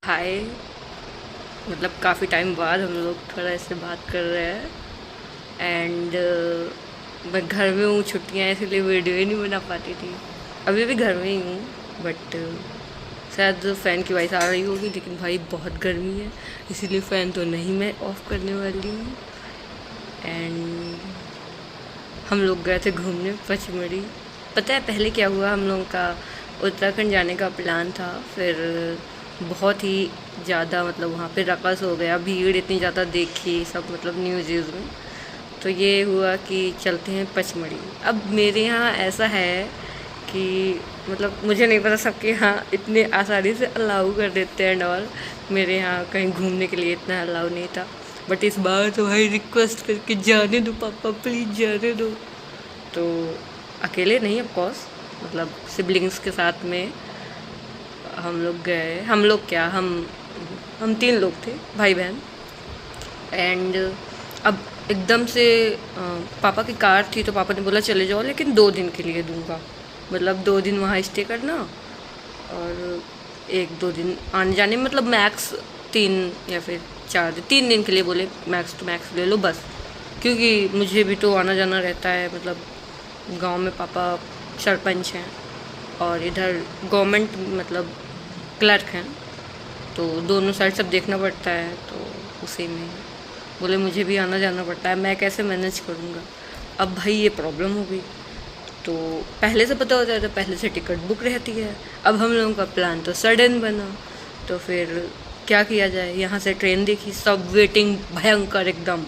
हाय। मतलब काफ़ी टाइम बाद हम लोग थोड़ा ऐसे बात कर रहे हैं एंड मैं घर में हूँ, छुट्टियाँ हैं, इसलिए वीडियो ही नहीं बना पाती थी। अभी भी घर में ही हूँ बट शायद फ़ैन की वॉइस आ रही होगी, लेकिन भाई बहुत गर्मी है इसीलिए फ़ैन तो नहीं मैं ऑफ़ करने वाली हूँ। एंड हम लोग गए थे घूमने पचमढ़ी। पता है पहले क्या हुआ, हम लोगों का उत्तराखंड जाने का प्लान था, फिर बहुत ही ज़्यादा मतलब वहाँ पे रकस हो गया, भीड़ इतनी ज़्यादा देखी सब मतलब न्यूज़ में। तो ये हुआ कि चलते हैं पचमढ़ी। अब मेरे यहाँ ऐसा है कि मतलब मुझे नहीं पता सबके यहाँ इतने आसानी से अलाउ कर देते हैं और मेरे यहाँ कहीं घूमने के लिए इतना अलाउ नहीं था। बट इस बार तो भाई रिक्वेस्ट करके जाने दो पापा, प्लीज़ जाने दो। तो अकेले नहीं, ऑफ कोर्स मतलब सिबलिंग्स के साथ में हम लोग गए। हम लोग क्या, हम 3 लोग थे, भाई बहन। एंड अब एकदम से पापा की कार थी तो पापा ने बोला चले जाओ, लेकिन 2 दिन के लिए दूंगा, मतलब 2 दिन वहाँ स्टे करना और 1-2 दिन आने जाने में, मतलब मैक्स 3 या फिर 4 दिन, 3 दिन के लिए बोले, मैक्स टू मैक्स ले लो बस। क्योंकि मुझे भी तो आना जाना रहता है, मतलब गांव में पापा सरपंच हैं और इधर गवर्नमेंट मतलब क्लर्क हैं, तो दोनों साइड सब देखना पड़ता है। तो उसी में बोले मुझे भी आना जाना पड़ता है, मैं कैसे मैनेज करूँगा। अब भाई ये प्रॉब्लम हो गई। तो पहले से पता होता है तो पहले से टिकट बुक रहती है। अब हम लोगों का प्लान तो सडन बना, तो फिर क्या किया जाए। यहाँ से ट्रेन देखी, सब वेटिंग भयंकर एकदम।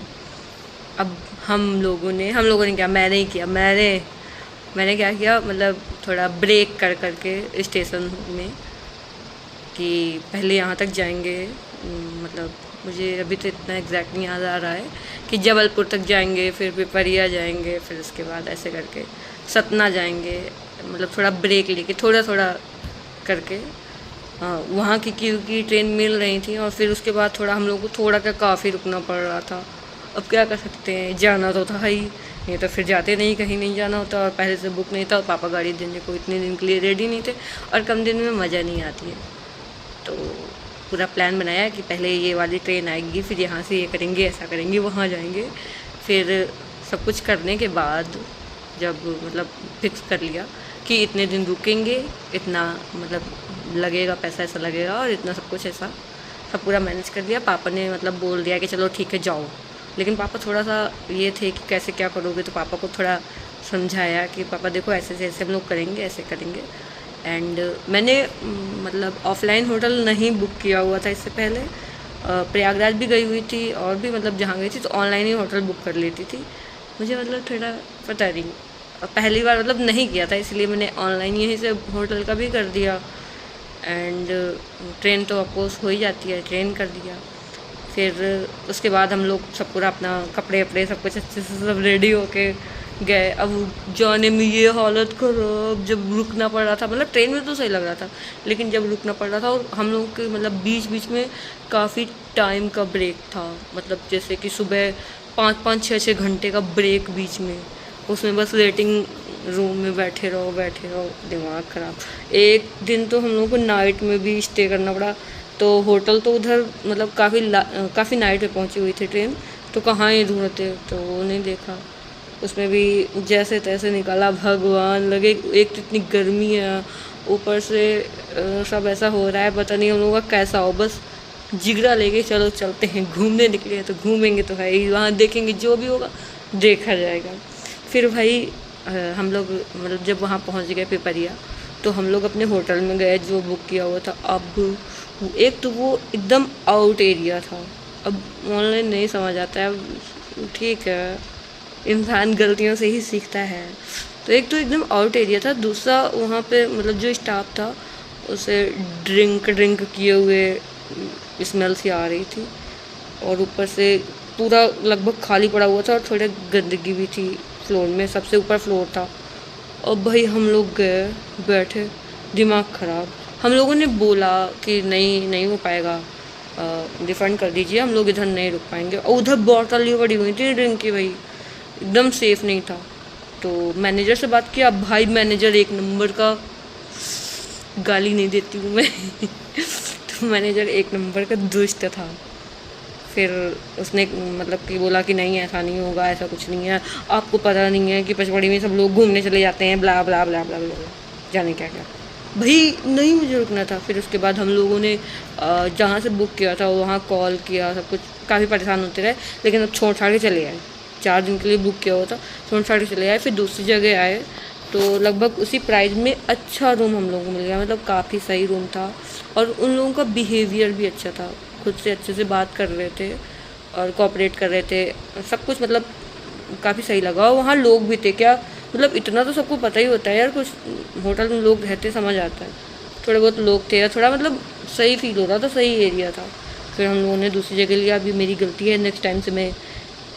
अब हम लोगों ने क्या, मैंने ही किया, मैंने क्या किया, मतलब थोड़ा ब्रेक कर करके स्टेशन में कि पहले यहाँ तक जाएंगे, मतलब मुझे अभी तो इतना एग्जैक्ट नहीं याद आ रहा है कि जबलपुर तक जाएंगे, फिर पिपरिया जाएंगे, फिर उसके बाद ऐसे करके सतना जाएंगे। मतलब थोड़ा ब्रेक लेके थोड़ा थोड़ा करके वहाँ की क्योंकि ट्रेन मिल रही थी, और फिर उसके बाद थोड़ा हम लोग को थोड़ा क्या काफ़ी रुकना पड़ रहा था। अब क्या कर सकते हैं, जाना तो था ही, नहीं तो फिर जाते नहीं, कहीं नहीं जाना होता। और पहले से बुक नहीं था और पापा गाड़ी देने को इतने दिन के लिए रेडी नहीं थे, और कम दिन में मज़ा नहीं आती है। तो पूरा प्लान बनाया कि पहले ये वाली ट्रेन आएगी, फिर यहाँ से ये करेंगे, ऐसा करेंगे, वहाँ जाएंगे। फिर सब कुछ करने के बाद जब मतलब फिक्स कर लिया कि इतने दिन रुकेंगे, इतना मतलब लगेगा, पैसा ऐसा लगेगा, और इतना सब कुछ ऐसा सब पूरा मैनेज कर दिया। पापा ने मतलब बोल दिया कि चलो ठीक है जाओ। लेकिन पापा थोड़ा सा ये थे कि कैसे क्या करोगे, तो पापा को थोड़ा समझाया कि पापा देखो ऐसे ऐसे हम लोग करेंगे, ऐसे करेंगे। एंड मैंने मतलब ऑफलाइन होटल नहीं बुक किया हुआ था इससे पहले। प्रयागराज भी गई हुई थी और भी मतलब जहाँ गई थी तो ऑनलाइन ही होटल बुक कर लेती थी। मुझे मतलब थोड़ा पता नहीं, पहली बार मतलब नहीं किया था, इसलिए मैंने ऑनलाइन यहीं से होटल का भी कर दिया। एंड ट्रेन तो ऑफकोर्स हो ही जाती है, ट्रेन कर दिया। फिर उसके बाद हम लोग सब पूरा अपना कपड़े वपड़े सब कुछ अच्छे से सब रेडी होके गए। अब जाने में ये हालत खराब, जब रुकना पड़ रहा था, मतलब ट्रेन में तो सही लग रहा था, लेकिन जब रुकना पड़ रहा था और हम लोग के मतलब बीच बीच में काफ़ी टाइम का ब्रेक था, मतलब जैसे कि सुबह 5-5 6-6 घंटे का ब्रेक बीच में, उसमें बस वेटिंग रूम में बैठे रहो बैठे रहो, दिमाग ख़राब। एक दिन तो हम लोगों को नाइट में भी स्टे करना पड़ा। तो होटल तो उधर मतलब काफ़ी नाइट में पहुंची हुई थी ट्रेन, तो कहाँ ही ढूंढते, तो वो नहीं देखा। उसमें भी जैसे तैसे निकाला, भगवान लगे। एक तो इतनी गर्मी है, ऊपर से सब ऐसा हो रहा है, पता नहीं हम लोगों का कैसा हो। बस जिगरा लेके चलो चलते हैं, घूमने निकले हैं तो घूमेंगे, तो है ही, वहाँ देखेंगे, जो भी होगा देखा जाएगा। फिर भाई हम लोग मतलब जब वहाँ पहुँच गए पिपरिया, तो हम लोग अपने होटल में गए जो बुक किया हुआ था। अब एक तो वो एकदम आउट एरिया था, अब ऑनलाइन नहीं समझ आता है, अब ठीक है, इंसान गलतियों से ही सीखता है। तो एक तो एकदम आउट एरिया था, दूसरा वहाँ पे मतलब जो स्टाफ था उसे ड्रिंक किए हुए स्मेल सी आ रही थी, और ऊपर से पूरा लगभग खाली पड़ा हुआ था और थोड़ी गंदगी भी थी फ्लोर में, सबसे ऊपर फ्लोर था। अब भाई हम लोग गए, बैठे, दिमाग ख़राब। हम लोगों ने बोला कि नहीं हो पाएगा, रिफ़ंड कर दीजिए, हम लोग इधर नहीं रुक पाएंगे। और उधर बोतल ही पड़ी हुई थी ड्रिंक की, भाई एकदम सेफ़ नहीं था। तो मैनेजर से बात किया, भाई मैनेजर एक नंबर का, गाली नहीं देती हूँ मैं तो मैनेजर एक नंबर का दुष्ट था। फिर उसने मतलब कि बोला कि नहीं ऐसा नहीं होगा, ऐसा कुछ नहीं है, आपको पता नहीं है कि पचमढ़ी में सब लोग घूमने चले जाते हैं, ब्ला ब्ला ब्ला ब्ला ब्ला, जाने क्या क्या। भाई नहीं, मुझे रुकना था। फिर उसके बाद हम लोगों ने जहाँ से बुक किया था वहाँ कॉल किया, सब कुछ, काफ़ी परेशान होते रहे, लेकिन अब छोड़ छाड़ के चले आए। 4 दिन के लिए बुक किया हुआ था, छोड़ छाड़ के चले आए। फिर दूसरी जगह आए तो लगभग उसी प्राइस में अच्छा रूम हम लोगों को मिल गया, मतलब काफ़ी सही रूम था। और उन लोगों का बिहेवियर भी अच्छा था, खुद से अच्छे से बात कर रहे थे और कोऑपरेट कर रहे थे, सब कुछ मतलब काफ़ी सही लगा। और वहाँ लोग भी थे, क्या मतलब इतना तो सबको पता ही होता है यार, कुछ होटल में लोग रहते समझ आता है, थोड़े बहुत लोग थे, थोड़ा मतलब सही फील हो रहा था, सही एरिया था। फिर हम लोगों ने दूसरी जगह लिया। अभी मेरी गलती है, नेक्स्ट टाइम से मैं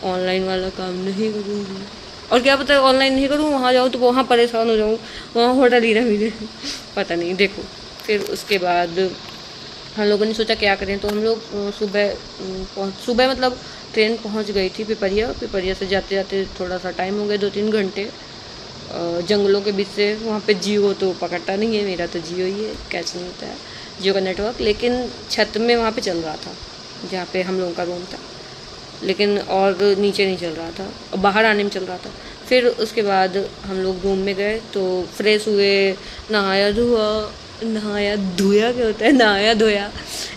ऑनलाइन वाला काम नहीं करूँगी। और क्या पता ऑनलाइन नहीं करूँ, वहाँ जाऊँ तो वहाँ परेशान हो जाऊँ, वहाँ होटल ही ना मिले, पता नहीं, देखो। फिर उसके बाद हम लोगों ने सोचा क्या करें, तो हम लोग सुबह मतलब ट्रेन पहुंच गई थी पिपरिया से जाते जाते थोड़ा सा टाइम हो गया, 2-3 घंटे जंगलों के बीच से। वहाँ पे जियो तो पकड़ता नहीं है, मेरा तो जियो ही है, कैच नहीं होता है जियो का नेटवर्क, लेकिन छत में वहाँ पे चल रहा था जहाँ पे हम लोगों का रूम था, लेकिन और नीचे नहीं चल रहा था, और बाहर आने में चल रहा था। फिर उसके बाद हम लोग रूम में गए तो फ्रेश हुए, नहाया धोया क्या होता है, नहाया धोया।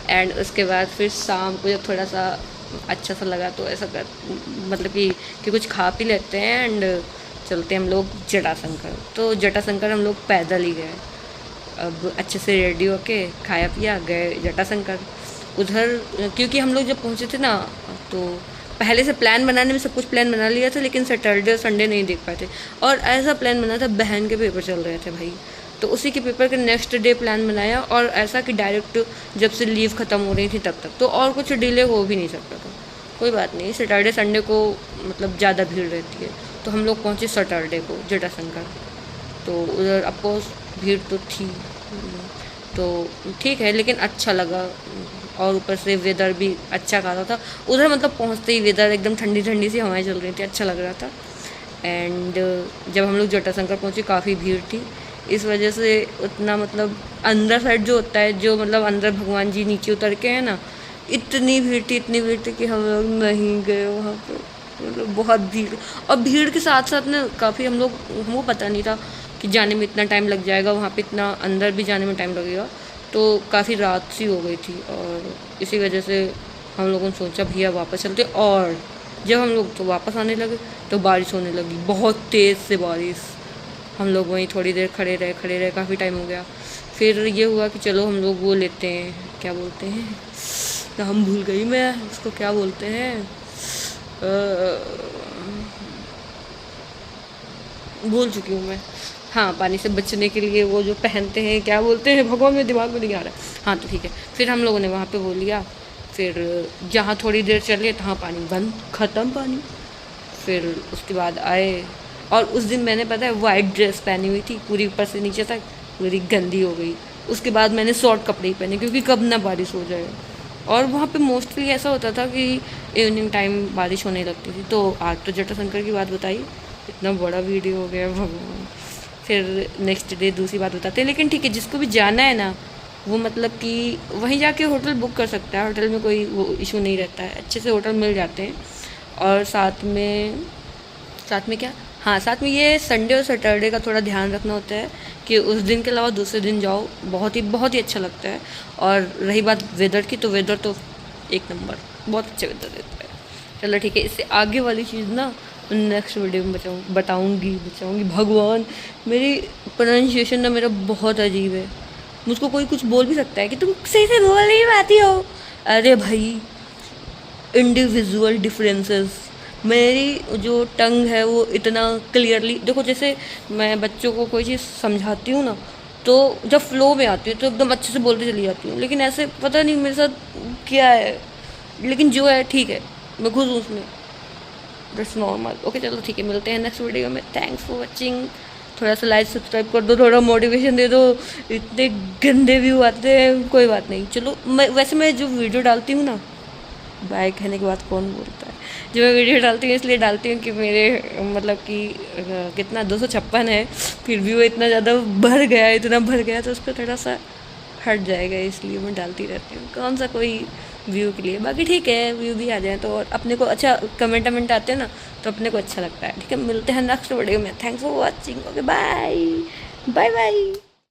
एंड उसके बाद फिर शाम को जब थोड़ा सा अच्छा सा लगा तो ऐसा कर मतलब कि कुछ खा पी लेते हैं एंड चलते हम लोग जटाशंकर। तो जटाशंकर हम लोग पैदल ही गए, अब अच्छे से रेडी होके खाया पिया गए जटाशंकर। उधर क्योंकि हम लोग जब पहुँचे थे ना, तो पहले से प्लान बनाने में सब कुछ प्लान बना लिया था, लेकिन सैटरडे और संडे नहीं देख पाए थे। और ऐसा प्लान बना था, बहन के पेपर चल रहे थे भाई, तो उसी के पेपर के नेक्स्ट डे प्लान बनाया, और ऐसा कि डायरेक्ट जब से लीव ख़त्म हो रही थी तब तक, तो और कुछ डिले हो भी नहीं सकता था। कोई बात नहीं, सैटरडे संडे को मतलब ज़्यादा भीड़ रहती है, तो हम लोग पहुँचे सैटरडे को जटाशंकर। तो उधर अफकोर्स भीड़ तो थी, तो ठीक है, लेकिन अच्छा लगा। और ऊपर से वेदर भी अच्छा खासा था उधर, मतलब पहुँचते ही वेदर एकदम ठंडी ठंडी सी हवाएं चल रही थी, अच्छा लग रहा था। एंड जब हम लोग जटाशंकर पहुँचे काफ़ी भीड़ थी, इस वजह से उतना मतलब अंदर साइड जो होता है, जो मतलब अंदर भगवान जी नीचे उतर के है ना, इतनी भीड़ थी कि हम लोग नहीं गए वहाँ पे, मतलब बहुत भीड़। और भीड़ के साथ साथ ना काफ़ी हमको पता नहीं था कि जाने में इतना टाइम लग जाएगा, वहाँ पे इतना अंदर भी जाने में टाइम लगेगा, तो काफ़ी रात सी हो गई थी। और इसी वजह से हम लोगों ने सोचा भैया वापस चलते। और जब हम लोग तो वापस आने लगे तो बारिश होने लगी, बहुत तेज़ से बारिश। हम लोग वहीं थोड़ी देर खड़े रहे, काफ़ी टाइम हो गया। फिर ये हुआ कि चलो हम लोग वो लेते हैं, क्या बोलते हैं, नाम भूल गई मैं उसको, क्या बोलते हैं, भूल चुकी हूँ मैं। हाँ, पानी से बचने के लिए वो जो पहनते हैं, क्या बोलते हैं भगवान, मेरे दिमाग में नहीं आ रहा है। हाँ तो ठीक है, फिर हम लोगों ने वहाँ पे वो लिया। फिर जहाँ थोड़ी देर चले तहाँ पानी बंद, ख़त्म पानी। फिर उसके बाद आए, और उस दिन मैंने पता है वाइट ड्रेस पहनी हुई थी, पूरी ऊपर से नीचे तक पूरी गंदी हो गई। उसके बाद मैंने शॉर्ट कपड़े ही पहने, क्योंकि कब ना बारिश हो जाए। और वहाँ पे मोस्टली ऐसा होता था कि इवनिंग टाइम बारिश होने लगती थी। तो आज तो जटाशंकर की बात बताई, इतना बड़ा वीडियो हो गया भगवान। फिर नेक्स्ट डे दूसरी बात बताते हैं, लेकिन ठीक है, जिसको भी जाना है ना, वो मतलब कि वहीं जाके होटल बुक कर सकता है, होटल में कोई वो इशू नहीं रहता है, अच्छे से होटल मिल जाते हैं। और साथ में क्या, हाँ साथ में ये संडे और सैटरडे का थोड़ा ध्यान रखना होता है कि उस दिन के अलावा दूसरे दिन जाओ, बहुत ही अच्छा लगता है। और रही बात वेदर की, तो वेदर तो एक नंबर, बहुत अच्छा वेदर देता है। चलो ठीक है, इससे आगे वाली चीज़ ना नेक्स्ट वीडियो में बताऊँगी। भगवान, मेरी प्रोनाउंसिएशन ना मेरा बहुत अजीब है, मुझको कोई कुछ बोल भी सकता है कि तुम सही से बोल नहीं पाती हो। अरे भाई, इंडिविजुअल डिफरेंसेस, मेरी जो टंग है वो इतना क्लियरली, देखो जैसे मैं बच्चों को कोई चीज़ समझाती हूँ ना, तो जब फ्लो में आती हूँ तो एकदम अच्छे से बोलते चली जाती हूँ, लेकिन ऐसे पता नहीं मेरे साथ क्या है, लेकिन जो है ठीक है, मैं खुश हूँ उसमें, दैट्स नॉर्मल। ओके चलो ठीक है, मिलते हैं नेक्स्ट वीडियो में। Thanks for watching. थोड़ा सा लाइक सब्सक्राइब कर दो, थोड़ा मोटिवेशन दे दो, इतने गंदे व्यू आते हैं, कोई बात नहीं। चलो मैं जो वीडियो डालती हूँ ना, बाय कहने के बाद कौन बोलता है, जो मैं वीडियो डालती हूँ इसलिए डालती हूँ कि मेरे मतलब कि कितना 256 है, फिर भी वो इतना ज़्यादा इतना भर गया, तो उसको थोड़ा सा हट जाएगा, इसलिए मैं डालती रहती हूँ। कौन सा कोई व्यू के लिए, बाकी ठीक है व्यू भी आ जाए तो, और अपने को अच्छा कमेंट आते हैं ना तो अपने को अच्छा लगता है। ठीक है, मिलते हैं नेक्स्ट वीडियो में। Thanks for watching. Okay bye bye bye.